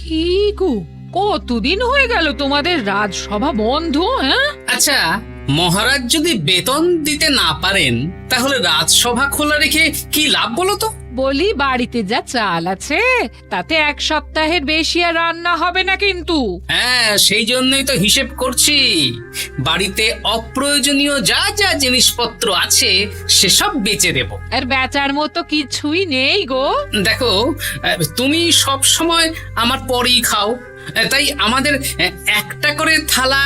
কি গো, কতদিন হয়ে গেল তোমাদের রাজসভা বন্ধ? হ্যাঁ, আচ্ছা, মহারাজ যদি বেতন দিতে না পারেন তাহলে রাজসভা খোলা রেখে কি লাভ বলো তো? বলি বাড়িতে যা চাল আছে তাতে এক সপ্তাহের বেশি আর রান্না হবে না কিন্তু। হ্যাঁ, সেই জন্যই তো হিসেব করছি। বাড়িতে অপ্রয়োজনীয় যা যা জিনিসপত্র আছে সেসব বেচে দেব। আর বেচার মতো কিছুই নেই গো। দেখো, তুমি সব সময় আমার পরেই খাও, তাই আমাদের একটা করে থালা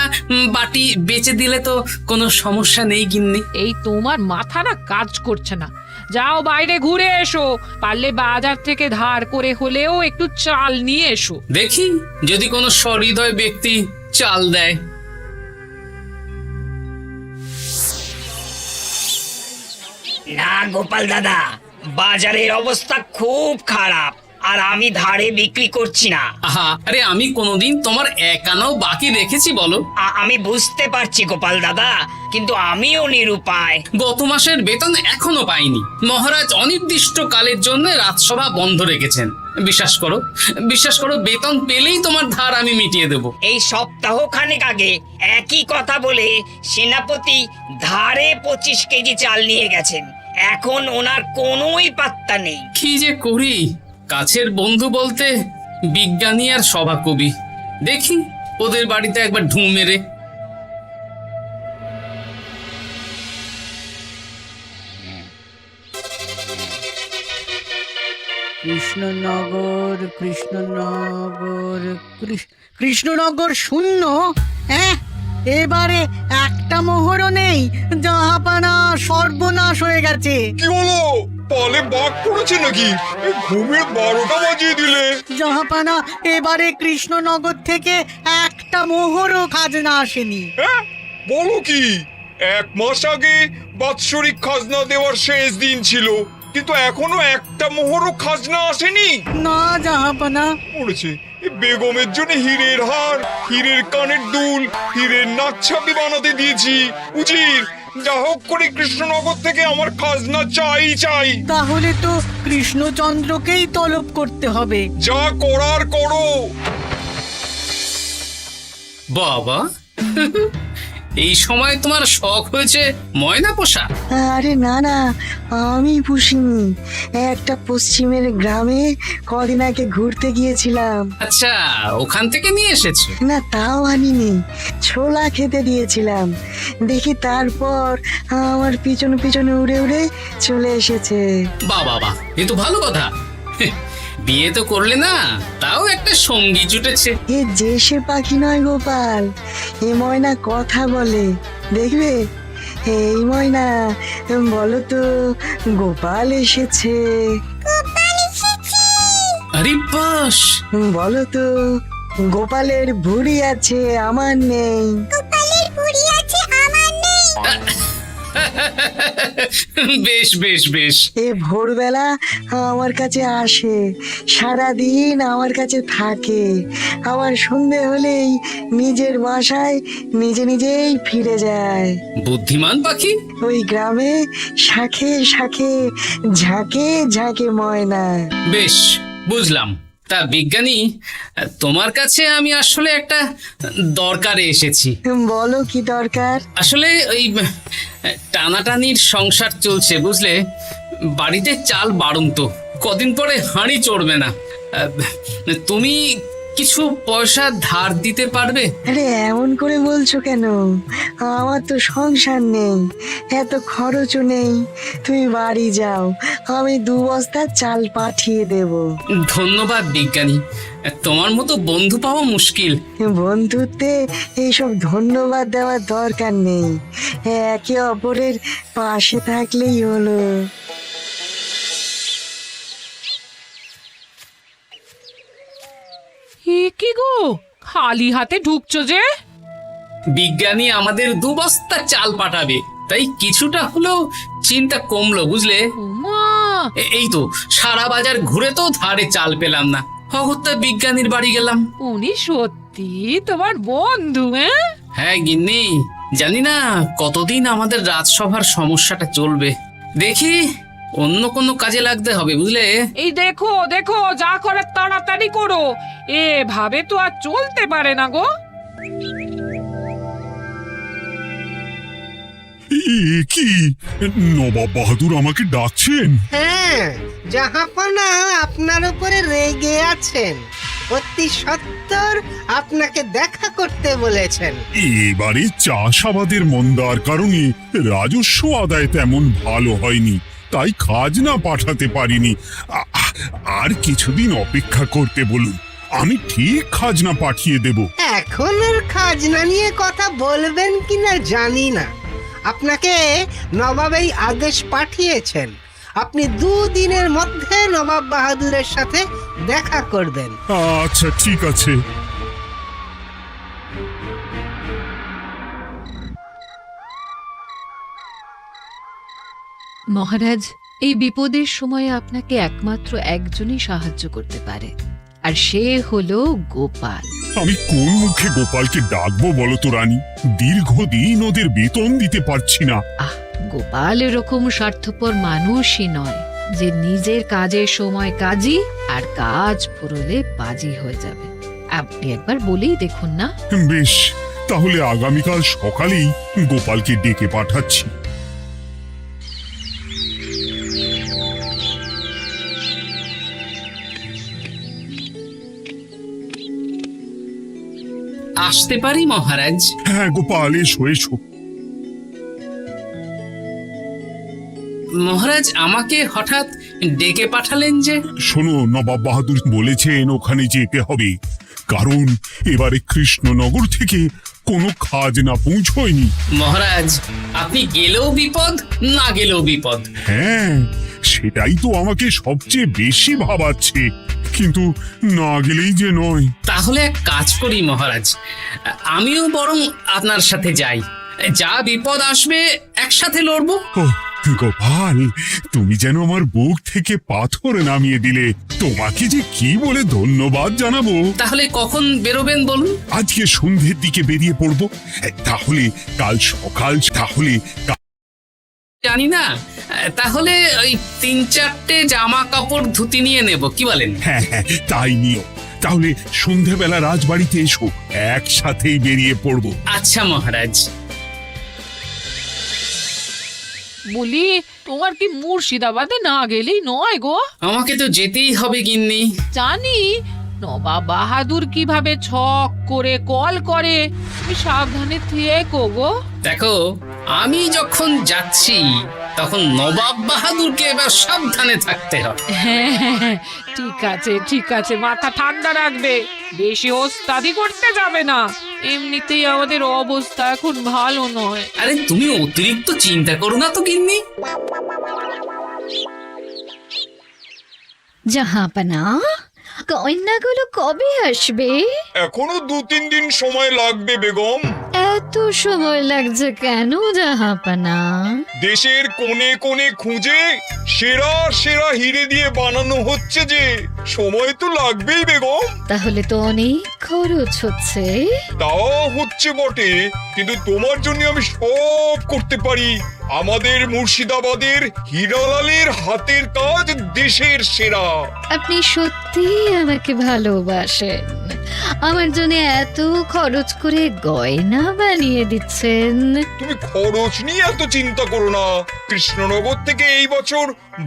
বাটি বেচে দিলে তো কোনো সমস্যা নেই গিন্নি। এই তোমার মাথা না কাজ করছে না। যাও বাইরে ঘুরে এসো, পারলে বাজার থেকে ধার করে হলেও একটু চাল নিয়ে এসো। দেখি যদি কোনো সহৃদয় ব্যক্তি চাল দেয়। না গোপাল দাদা, বাজারের অবস্থা খুব খারাপ, আর আমি ধারে বিক্রি করছি না। আহা, আরে আমি কোনোদিন তোমার একানাও বাকি রেখেছি বলো? আমি বুঝতে পারছি গোপাল দাদা, কিন্তু আমিও নিরুপায়। গত মাসের বেতন এখনো পাইনি। মহারাজ অনির্দিষ্ট কালের জন্য রাজসভা বন্ধ রেখেছেন। বিশ্বাস করো, বিশ্বাস করো, বেতন পেলেই তোমার ধার আমি মিটিয়ে দেব। এই সপ্তাহ খানেক আগে একই কথা বলে সেনাপতি ধারে 25 কেজি চাল নিয়ে গেছেন। এখন ওনার কোনোই পাত্তা নেই। কি যে করি, কাছের বন্ধু বলতে বিজ্ঞানী আর সভাকবি। দেখি ওদের বাড়িতে একবার ঢুঁ মেরে। কৃষ্ণনগর কৃষ্ণনগর কৃষ্ণনগর শূন্য। হ্যাঁ, এবারে একটা মোহরও নেই। জাহাপানা সর্বনাশ হয়ে গেছে। কি হলো? পালে বাঘ পড়েছে নাকি? এই ঘুমের 12টা বাজিয়ে দিলে। জাহাপানা, এবারে কৃষ্ণনগর থেকে একটা মোহরও খাজনা আসেনি। হ্যাঁ, বলো কি? 1 মাস আগে বাৎসরিক খাজনা দেওয়ার শেষ দিন ছিল, কিন্তু এখনো একটা মোহরও খাজনা আসেনি। না জাহাপানা। পড়েছে বেগমের জন্য হীরের হার, হীরের কানের দুল, হীরের নাকছাবি বানাতে দিয়েছি। উজির, যা হোক করে কৃষ্ণনগর থেকে আমার খাজনা চাই চাই। তাহলে তো কৃষ্ণচন্দ্রকেই তলব করতে হবে। যা করার করো। বাবা, এই সময় তোমার শখ হয়েছে ময়না পোষা? আরে না না, আমি পুষিনি। একটা পশ্চিমের গ্রামে কদিন আগে ঘুরতে গিয়েছিলাম। আচ্ছা, ওখান থেকে নিয়ে এসেছো? না, তাও আনিনি, ছোলা খেতে দিয়েছিলাম। দেখি তারপর আমার পিছনে পিছনে উড়ে উড়ে চলে এসেছে। বাবা, বাহ, এ তো ভালো কথা। বিয়ে তো করলে না, তাও একটা সঙ্গী জুটেছে। এ যে সে পাখি নয় গোপাল, এ ময়না কথা বলে, দেখবে। এই ময়না, বলো তো গোপাল এসেছে। আরে বাস, বলো তো গোপালের ভুঁড়ি আছে আমার নেই। বেশ বেশ বেশ। এ ভোরবেলা আমার কাছে আসে, সারাদিন আমার কাছে থাকে, আবার সন্ধে হলেই নিজের বাসায় নিজে নিজেই ফিরে যায়। বুদ্ধিমান পাখি। ওই গ্রামে শাখে শাখে ঝাঁকে ঝাঁকে ময়না। বেশ, বুঝলাম। তা বিজ্ঞানী, তোমার কাছে আমি আসলে একটা দরকারে এসেছি। বলো কি দরকার? আসলে ওই টানাটানির সংসার চলছে, বুঝলে। বাড়িতে চাল বাড়ন্ত, কদিন পরে হাঁড়ি চড়বে না। তুমি কিছু পয়সা ধার দিতে পারবে? আরে এমন করে বলছো কেন? আমার তো সংসার নেই, এত খরচও নেই। তুমি বাড়ি যাও, আমি 2 বস্তা চাল পাঠিয়ে দেব। ধন্যবাদ বিজ্ঞানী, তোমার মতো বন্ধু পাওয়া মুশকিল। বন্ধুত্বে এইসব ধন্যবাদ দেওয়ার দরকার নেই, একে অপরের পাশে থাকলেই হলো। এ কি গো, খালি হাতে ঢুকছো যে? বিজ্ঞানী আমাদের 2 বস্তা চাল পাঠাবে, তাই কিছুটা হলেও চিন্তা কমলো, বুঝলে। ওমা, এই তো সারা বাজার ঘুরে তো ধারে চাল পেলাম না। অগত্যা বিজ্ঞানীর বাড়ি গেলাম। উনি সত্যি তোমার বন্ধু? হ্যাঁ গিন্নি, জানি না কতদিন আমাদের রাজসভার সমস্যাটা চলবে। দেখি অন্য কোনো কাজে লাগতে হবে, বুঝলে। এই দেখো দেখো, যা করে তাড়াতাড়ি তাড়াতাড়ি করো, এভাবে তো আর চলতে পারে না গো। কি নবাব বাহাদুর আমাকে ডাকছেন? হ্যাঁ, জাহাপনা আপনার উপরে রেগে আছেন। অতি সত্বর আপনাকে দেখা করতে বলেছেন। এবারে চাষাবাদের মন্দার কারণে রাজস্ব আদায় তেমন ভালো হয়নি, তাই খাজনা পাঠাতে পারিনি। আর কিছুদিন অপেক্ষা করতে বলুন, আমি ঠিক খাজনা পাঠিয়ে দেব। এখন আর খাজনা নিয়ে কথা বলবেন কিনা জানি না। আপনাকে নবাব এই আদেশ পাঠিয়েছেন, আপনি 2 দিনের মধ্যে নবাব বাহাদুরের সাথে দেখা করবেন। আচ্ছা ঠিক আছে। মহারাজ, এই বিপদের সময়ে আপনাকে একমাত্র একজনই সাহায্য করতে পারে, আর সে হলো গোপাল। আমি কোন মুখে গোপালকে ডাকবো বলো তো রানী? দীর্ঘদিন ওদের বেতন দিতে পারছি না। গোপাল এরকম স্বার্থপর মানুষই নয় যে নিজের কাজের সময় কাজী আর কাজ ফুরলে বাজি হয়ে যাবে। আপনি একবার বলেই দেখুন না। বেশ, তাহলে আগামীকাল সকালেই গোপালকে ডেকে পাঠাচ্ছি। আসতে পারি মহারাজ? হ্যাঁ গোপাল, এসো এসো। মহারাজ আমাকে হঠাৎ ডেকে পাঠালেন যে? শোনো, নবাব বাহাদুর বলেছেন ওখানে যেতে হবে, কারণ এবারে কৃষ্ণনগর থেকে কোনো খাজনা পৌঁছয়নি। মহারাজ, আপনি গেলেও বিপদ, না গেলেও বিপদ। হ্যাঁ, সেটাই তো আমাকে সবচেয়ে বেশি ভাবাচ্ছে, কিন্তু না গেলেই যে নয়। তাহলে এক কাজ করি মহারাজ, আমিও বরং আপনার সাথে যাই। যা বিপদ আসবে একসাথে লড়বো। ও গোপাল, তুমি যেন আমার বুক থেকে পাথর নামিয়ে দিলে। তোমাকে যে কি বলে ধন্যবাদ জানাবো। তাহলে কখন বেরোবেন বলুন? আজকে সন্ধ্যের দিকে বেরিয়ে পড়বো। তাহলে কাল সকাল, তাহলে জানি না, তাহলে ওই 3-4টে জামা কাপড় ধুতি নিয়ে নেব, কি বলেন? হ্যাঁ হ্যাঁ, তাই নিও। তাহলে সন্ধ্যেবেলা রাজবাড়িতে এসো, একসাথেই বেরিয়ে পড়বো। আচ্ছা মহারাজ। বলি, তোমার কি মুর্শিদাবাদে না গেলেই নয় গো? আমাকে তো যেতেই হবে গিন্নি। জানি নবাব বাহাদুর কিভাবে ছক করে কল করে, তুমি সাবধানে থেকো গো। দেখো, আমি যখন যাচ্ছি তখন নবাব বাহাদুরকে এবার সাবধানে থাকতে হবে। হ্যাঁ, ঠিক আছে ঠিক আছে, মাথা ঠান্ডা রাখবে, বেশি ওস্তাদি করতে যাবে না। এমনিতেই আমাদের অবস্থা এখন ভালো নয়। আরে তুমি অতিরিক্ত চিন্তা করো না তো গিন্নি। জাহাপনা, গয়নাগুলো কবে আসবে? এখনো 2-3 দিন সময় লাগবে বেগম। এত সময় লাগছে কেন জাহাপনা? দেশের কোণে কোণে খুঁজে সেরা সেরা হিরে দিয়ে বানানো হচ্ছে, যে সময় তো লাগবেই বেগম। তাহলে তো অনেক খরচ হচ্ছে। তাও হচ্ছে বটে, কিন্তু তোমার জন্য আমি সব করতে পারি। আমাদের মুর্শিদাবাদের হীরালালের হাতের কাজ দেশের সেরা। আপনি সত্যি আমাকে ভালোবাসেন, আমার জন্য এত খরচ করে গয়না বানিয়ে দিচ্ছেন। তুমি খরচ নিয়ে এত চিন্তা করো না। কৃষ্ণনগর থেকে এই বছর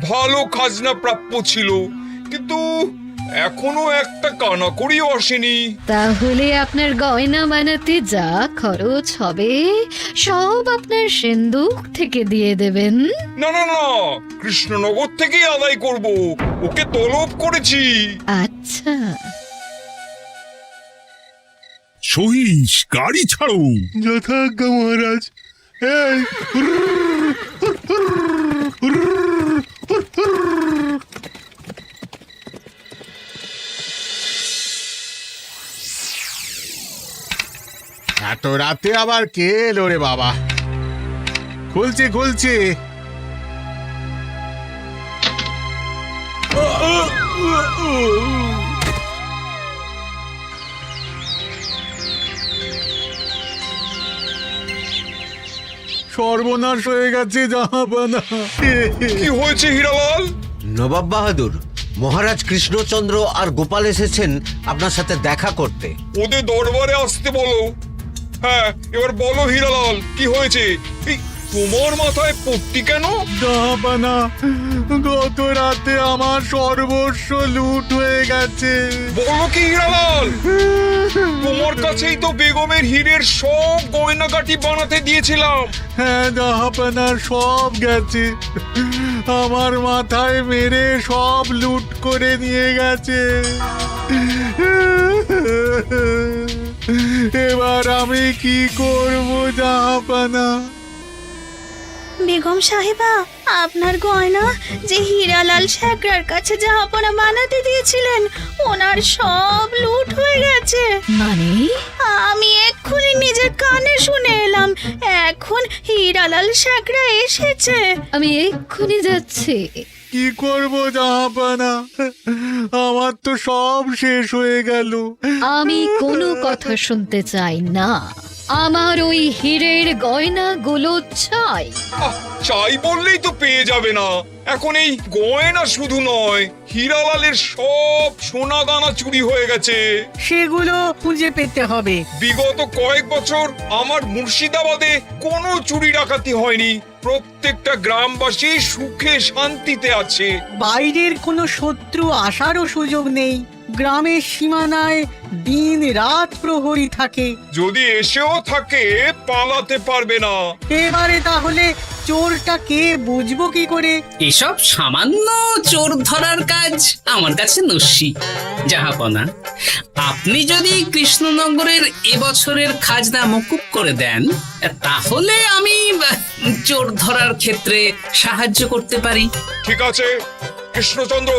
ভালো খাজনা প্রাপ্য ছিল, কিন্তু এখনো একটা কানাকড়িও আসেনি। তাহলে আপনার গয়না বানাতে যা খরচ হবে সব আপনার সিন্দুক থেকে দিয়ে দেবেন? না না না, কৃষ্ণনগর থেকেই আদায় করব, ওকে তলব করেছি। আচ্ছা, সহিস, গাড়ি ছাড়ো। যথাজ্ঞা মহারাজ। এই এত রাতে আবার কে এলো রে বাবা? খুলছে খুলছে। সর্বনাশ হয়ে গেছে জাহাপানা। কি হয়েছে হীরালাল? নবাব বাহাদুর, মহারাজ কৃষ্ণচন্দ্র আর গোপাল এসেছেন আপনার সাথে দেখা করতে। ওদের দরবারে আসতে বলো। হ্যাঁ, এবার বলো হীরালাল, কি হয়েছে? এই তোমার মাথায় পট্টি কেন? জাহাপানা, গত রাতে আমার সর্বস্ব লুট হয়ে গেছে। বলো কি হীরালাল? তোমার কাছেই তো বেগমের হীরের সব গয়নাগাটি বানাতে দিয়েছিলাম। হ্যাঁ জাহাপানা, সব গেছে। আমার মাথায় মেরে সব লুট করে নিয়ে গেছে। এবার আমি কি করব জাহাপানা? বেগম সাহেবা, আপনার গয়না যে হীরালাল শেখরার কাছে জাহাপনা বানাতে দিয়েছিলেন, ওনার সব লুট হয়ে গেছে। মানে? আমি এক্ষুনি নিজের কানে শুনে এলাম, এখন হীরালাল শেখরা এসেছে। আমি এক্ষুনি যাচ্ছি। কি করব জাহাপানা? আমার তো সব শেষ হয়ে গেল। আমি কোনো কথা শুনতে চাই না, আমার ওই হীরের গয়নাগুলো চাই। চাই বললেই তো পেয়ে যাবে না। এখন এই গয়না শুধু নয়, হীরালালের সব সোনা দানা চুরি হয়ে গেছে। সেগুলো খুঁজে পেতে হবে। বিগত কয়েক বছর আমার মুর্শিদাবাদে কোনো চুরি ডাকাতি হয়নি। প্রত্যেকটা গ্রামবাসী সুখে শান্তিতে আছে। বাইরের কোনো শত্রু আসারও সুযোগ নেই। গ্রামের সীমানায় দিন রাত প্রহরী থাকে। যদি এসেও থাকে, পালাতে পারবে না। এবারে তাহলে চোরটা কে বুঝবো কি করে? এসব সামান্য চোর ধরার কাজ আমার কাছে নস্যি। জাহাপনা, আপনি যদি কৃষ্ণনগরের এবছরের খাজনা মকুব করে দেন, তাহলে আমি চোর ধরার ক্ষেত্রে সাহায্য করতে পারি। ঠিক আছে কৃষ্ণচন্দ্র,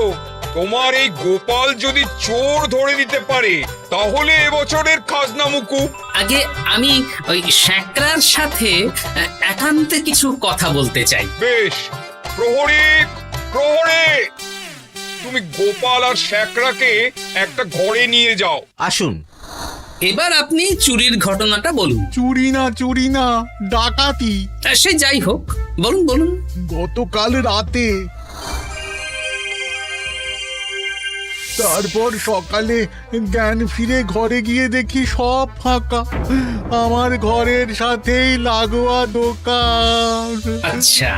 তোমার এই গোপাল যদি চোর ধরে দিতে পারে, তাহলে এবছরের খাজনা মুকুব। আগে আমি ওই শেখরার সাথে একান্তে কিছু কথা বলতে চাই। বেশ, প্রহরী প্রহরী, তুমি গোপাল আর শেখরাকে একটা ঘরে নিয়ে যাও। আসুন। এবার আপনি চুরির ঘটনাটা বলুন। চুরি না, ডাকাতি। সে যাই হোক, বলুন বলুন। গতকাল রাতে, তারপর সকালে জ্ঞান ফিরে ঘরে গিয়ে দেখি সব ফাঁকা। আমার ঘরের সাথেই লাগোয়া দোকান। আচ্ছা,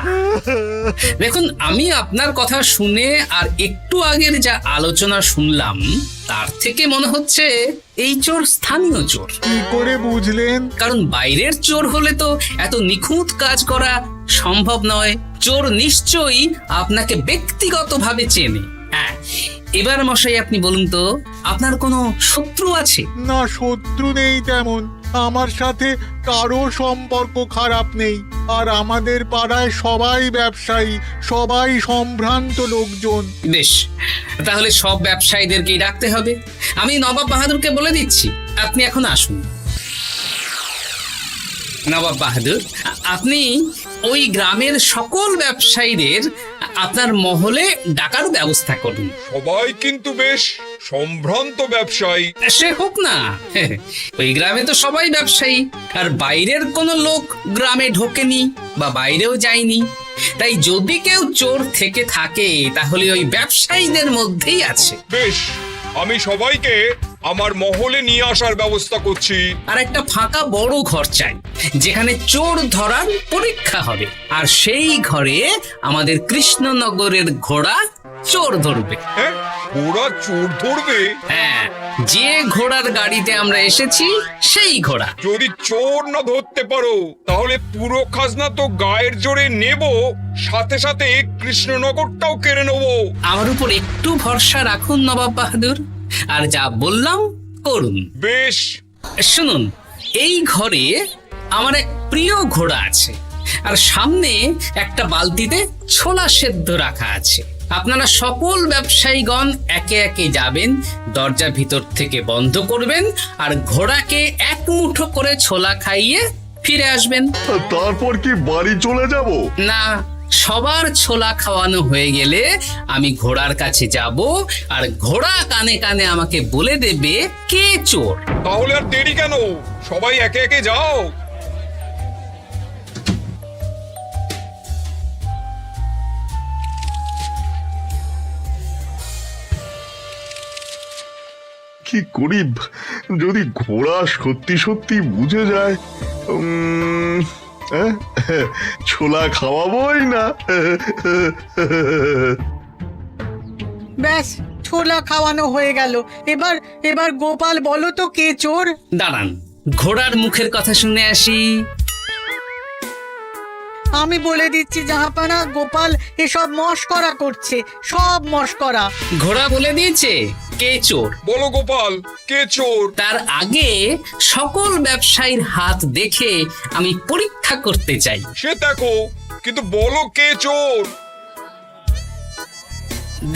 দেখুন, আমি আপনার কথা শুনে আর একটু আগের যা আলোচনা শুনলাম, তার থেকে মনে হচ্ছে এই চোর স্থানীয় চোর। কি করে বুঝলেন? কারণ বাইরের চোর হলে তো এত নিখুঁত কাজ করা সম্ভব নয়। চোর নিশ্চয়ই আপনাকে ব্যক্তিগতভাবে চেনে। হ্যাঁ, এবার মশাই আপনি বলুন তো, আপনার কোনো শত্রু আছে? না, শত্রু নেই তেমন। আমার সাথে কারো সম্পর্ক খারাপ নেই। আর আমাদের পাড়ায় সবাই ব্যবসায়ী, সবাই সম্ভ্রান্ত লোকজন। বেশ, তাহলে সব ব্যবসায়ীদেরকেই ডাকতে হবে। আমি নবাব বাহাদুরকে বলে দিচ্ছি, আপনি এখন আসুন। নবাব বাহাদুর, আপনি ওই গ্রামের সকল ব্যবসায়ীদের আপনার মহলে ডাকার ব্যবস্থা করুন। সবাই কিন্তু বেশ সম্ভ্রান্ত ব্যবসায়ী। সে হোক না, ওই গ্রামে তো সবাই ব্যবসায়ী, আর বাইরের কোনো লোক গ্রামে ঢোকেনি বা বাইরেও যায়নি। তাই যদি কেউ চোর থেকে থাকে, তাহলে ওই ব্যবসায়ীদের মধ্যেই আছে। বেশ, আমি সবাইকে আমার মহলে নিয়ে আসার ব্যবস্থা করছি। আর একটা ফাঁকা বড় ঘর চাই, যেখানে চোর ধরার পরীক্ষা হবে। আর সেই ঘরে আমাদের কৃষ্ণনগরের ঘোড়া চোর ধরবে। হ্যাঁ, ঘোড়া চোর ধরবে? হ্যাঁ, যে ঘোড়ার গাড়িতে আমরা এসেছি সেই ঘোড়া। যদি চোর না ধরতে পারো, তাহলে পুরো খাজনা তো গায়ের জোরে নেব, সাথে সাথে কৃষ্ণনগরটাও কেড়ে নেবো। আমার উপর একটু ভরসা রাখুন নবাব বাহাদুর, আর যা বললাম করুন। বেশ, শুনুন, এই ঘরে আমার এক প্রিয় ঘোড়া আছে, আর সামনে একটা বালতিতে ছোলা সেদ্ধ রাখা আছে। আপনারা সকল ব্যবসায়ীগণ একে একে যাবেন, দরজা ভিতর থেকে বন্ধ করবেন, আর ঘোড়াকে এক মুঠো করে ছোলা খাইয়ে ফিরে আসবেন। তারপর কি বাড়ি চলে যাব? না, সবার ছোলা খাওয়ানো হয়ে গেলে আমি ঘোড়ার কাছে যাব, আর ঘোড়া কানে কানে আমাকে বলে দেবে কে চোর। তাহলে আর দেরি কেন? সবাই একে একে যাও। কি করি যদি ঘোড়া সত্যি সত্যি বুঝে যায়? ছোলা খাওয়াবোই না। ব্যাস, ছোলা খাওয়ানো হয়ে গেল। এবার এবার গোপাল বলো তো কে চোর? দাঁড়ান, ঘোড়ার মুখের কথা শুনে আসি। আমি বলে দিচ্ছি জাহাপানা, গোপাল এসব মশকরা করছে, সব মশকরা। ঘোড়া বলে দিয়েছে কে চোর। বলো গোপাল, কে চোর? তার আগে সকল ব্যবসায়ীর হাত দেখে আমি পরীক্ষা করতে চাই। সে দেখো, কিন্তু বলো কে চোর?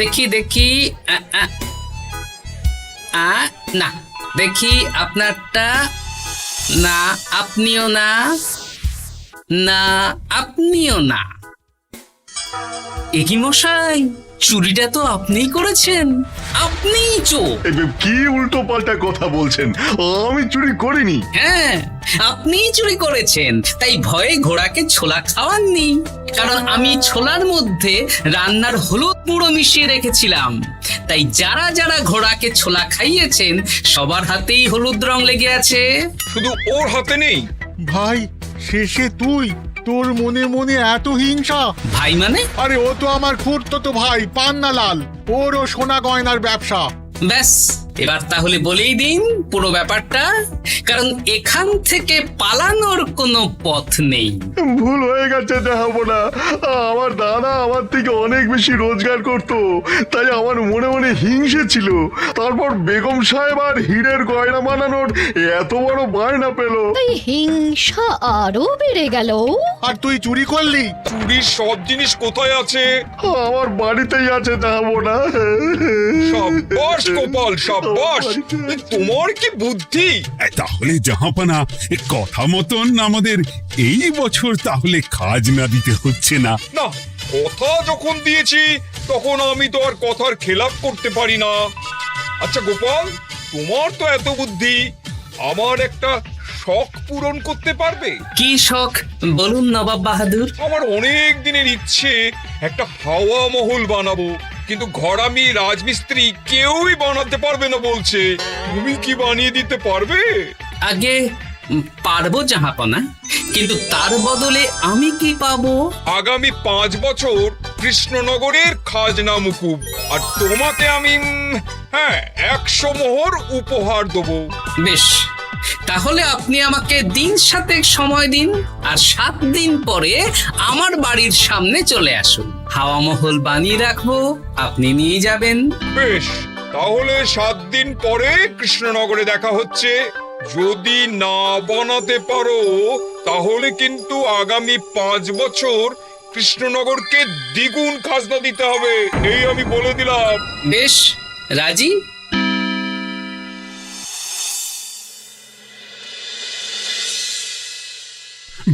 দেখি দেখি, না দেখি আপনারটা, না আপনিও না, না আপনিও না। একি মশাই, চুরিটা তো আপনিই করেছেন, আপনিই চোর। কি উল্টো পাল্টা কথা বলছেন? আমি চুরি করিনি। হ্যাঁ, আপনিই চুরি করেছেন, তাই ভয়ে ঘোড়াকে ছোলা খাওয়াননি। কারণ আমি ছোলার মধ্যে রান্নার হলুদ গুঁড়ো মিশিয়ে রেখেছিলাম, তাই যারা যারা ঘোড়াকে ছোলা খাইয়েছেন সবার হাতেই হলুদ রং লেগে আছে। শুধু ওর হাতে নেই। ভাই, শেষে তুই? তোর মনে মনে এত হিংসা? ভাই মানে? আরে ও তো আমার খুড়তো ভাই পান্নালাল, ওরও সোনা গয়নার ব্যবসা। ব্যাস, এবার তাহলে বলেই দিন পুরো ব্যাপারটা, কারণ এখান থেকে পালানোর কোনো পথ নেই। ভুল হয়ে গেছে জাহাপনা, আমার দাদা আমার থেকে অনেক বেশি রোজগার করতো, তাই আমার মনে মনে হিংসে ছিল। তারপর বেগম সাহেব আর হীরের গয়না বানানোর এত বড় বায়না পেল, তাই হিংসা আরো বেড়ে গেল। আর তুই চুরি করলি? চুরির সব জিনিস কোথায় আছে? আমার বাড়িতেই আছে জাহাপনা। সাব্বাস গোপাল, সাব্বাস, তোমার কি বুদ্ধি! তাহলে জাহাপানা, কথা মতন আমাদের এই বছর তাহলে খাজনা দিতে হচ্ছে না। না, কথা যখন দিয়েছি তখন আমি তো আর কথার খেলাপ করতে পারি না। আচ্ছা গোপাল, তোমার তো এত বুদ্ধি, আমার একটা শখ পূরণ করতে পারবে? কি শখ বলুন নবাব বাহাদুর। আমার অনেক দিনের ইচ্ছে একটা হাওয়া মহল বানাবো, কিন্তু ঘরামি রাজমিস্ত্রি কেউই বানাতে পারবে না বলছে। তুমি কি বানিয়ে দিতে পারবে? আগে পারবো জাহাপনা, কিন্তু তার বদলে আমি কি পাবো? আগামী 5 বছর কৃষ্ণনগরের খাজনা মুকুব, আর তোমাকে আমি 100 মোহর উপহার দেবো। বেশ, তাহলে আপনি আমাকে দিন 7 সময় দিন, আর 7 দিন পরে আমার বাড়ির সামনে চলে আসুন। হাওয়া মহল বানিয়ে রাখবো, আপনি নিয়ে যাবেন। বেশ, তাহলে 7 দিন পরে কৃষ্ণনগরে দেখা হচ্ছে। যদি না বানাতে পারো তাহলে কিন্তু আগামী 5 বছর কৃষ্ণনগরকে দ্বিগুণ খাজনা দিতে হবে, এই আমি বলে দিলাম। বেশ, রাজি।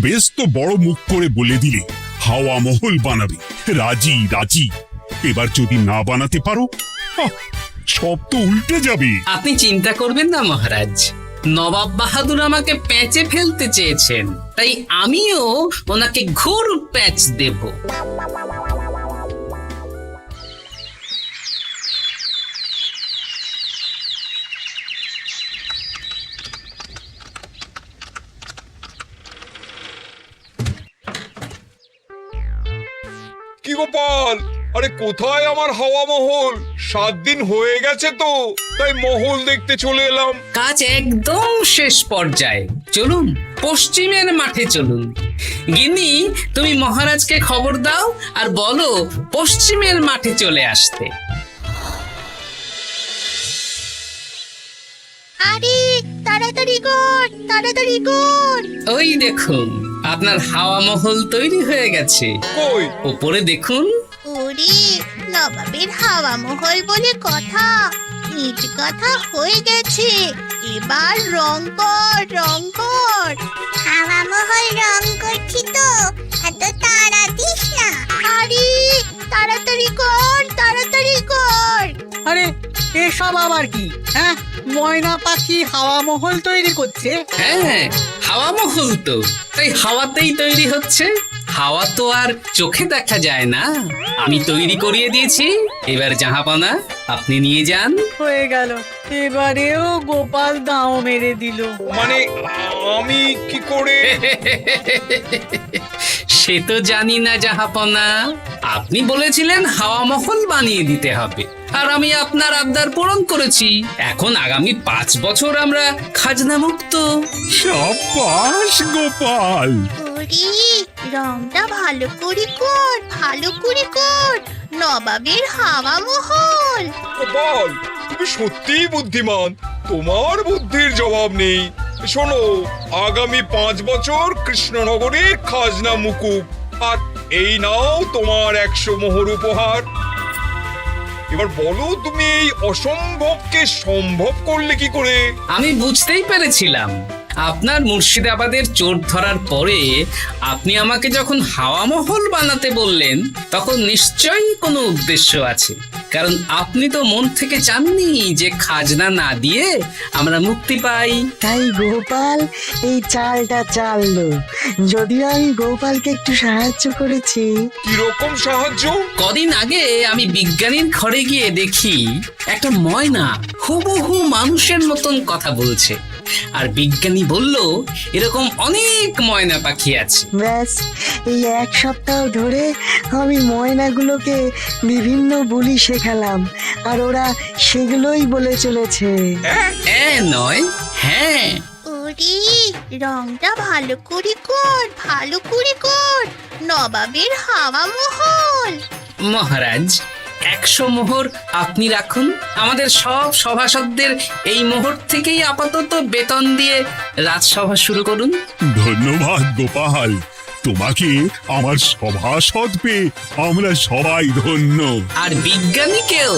বেশ, তো বড় মুখ করে বলে দিলে হাওয়া মহল বানাবে। রাজি রাজি। এবার যদি না বানাতে পারো, সব তো উল্টে যাবে। আপনি চিন্তা করবেন না মহারাজ, নবাব বাহাদুর আমাকে প্যাঁচে ফেলতে চেয়েছেন, তাই আমিও ওনাকে ঘোর প্যাঁচ দেব। কি গোপাল, আরে কোথায় আমার হাওয়া মহল? 7 দিন হয়ে গেছে তো, তাই মহল দেখতে চলে এলাম। কাজ একদম শেষ পর্যায়ে, চলুন পশ্চিমের মাঠে চলুন। গিন্নি, তুমি মহারাজকে খবর দাও আর বলো পশ্চিমের মাঠে চলে আসতে। আরে তাড়াতাড়ি কর, তাড়াতাড়ি কর। ওই দেখুন, আপনার হাওয়া মহল তৈরি হয়ে গেছে। কই? ওপরে দেখুন। ওরে, নবাবের হাওয়া মহল বলে কথা, ইট কথা হয়ে গেছে। এবার রং কর, রং কর। হাওয়া মহল রং করছি তো, এত তাড়া দিস না। আরে তাড়াতাড়ি কর, তাড়াতাড়ি কর। আরে এসব আবার কি? ময়না পাখি হাওয়া মহল তৈরি করছে? হ্যাঁ, হাওয়া মহল তো, তাই হাওয়াতেই তৈরি হচ্ছে। হাওয়া তো আর চোখে দেখা যায় না। আমি তৈরি করিয়ে দিয়েছি, এবার জাহাপনা আপনি নিয়ে যান। হয়ে গেল, এবারেও গোপাল দাও মেরে দিল। মানে আমি কি করে? সে তো জানি না জাহাপনা, আপনি বলেছিলেন হাওয়া মহল বানিয়ে দিতে হবে, আর আমি আপনার আবদার পূরণ করেছি। এখন আগামী 5 বছর আমরা খাজনা মুক্ত। সাব্বাস গোপাল। ওরে রংটা ভালো করে কর, ভালো করে কর, নবাবের হাওয়া মহল। গোপাল, তুমি সত্যিই বুদ্ধিমান, তোমার বুদ্ধির জবাব নেই। শোনো, আগামী 5 বছর কৃষ্ণনগরের খাজনা মুকুব, আর এই নাও তোমার 100 মোহর উপহার। এবার বলো, তুমি এই অসম্ভবকে সম্ভব করলে কি করে? আমি বুঝতেই পেরেছিলাম, আপনার মুর্শিদাবাদের চোর ধরার পরে আপনি আমাকে যখন হাওয়া মহল বানাতে বললেন, তখন নিশ্চয়ই কোনো উদ্দেশ্য আছে। কারণ আপনি তো মন থেকে চাননি যে খাজনা না দিয়ে আমরা মুক্তি পাই। তাই গোপাল এই চালটা চাললো। যদিও আমি গোপালকে একটু সাহায্য করেছি। কিরকম সাহায্য? কদিন আগে আমি বিজ্ঞানীর ঘরে গিয়ে দেখি একটা ময়না হুবহু মানুষের মতন কথা বলছে, আর বিজ্ঞানী বলল এরকম অনেক ময়না পাখি আছে। ব্যাস, এই 1 সপ্তাহ ধরে আমি ময়নাগুলোকে বিভিন্ন বুলি শেখালাম, আর ওরা সেগুলোই বলে চলেছে। নয়, হ্যাঁ। ওরে রংটা ভালো করে কর, ভালো করে কর, নবাবের হাওয়া মহল। মহারাজ, 100 মোহর আপনি রাখুন। আমাদের সব সভাসদদের এই মোহর থেকেই আপাতত বেতন দিয়ে রাজসভা শুরু করুন। ধন্যবাদ গোপাল, তোমাকে আমার সভাসদ পেয়ে আমরা সবাই ধন্য। আর বিজ্ঞানীকেও।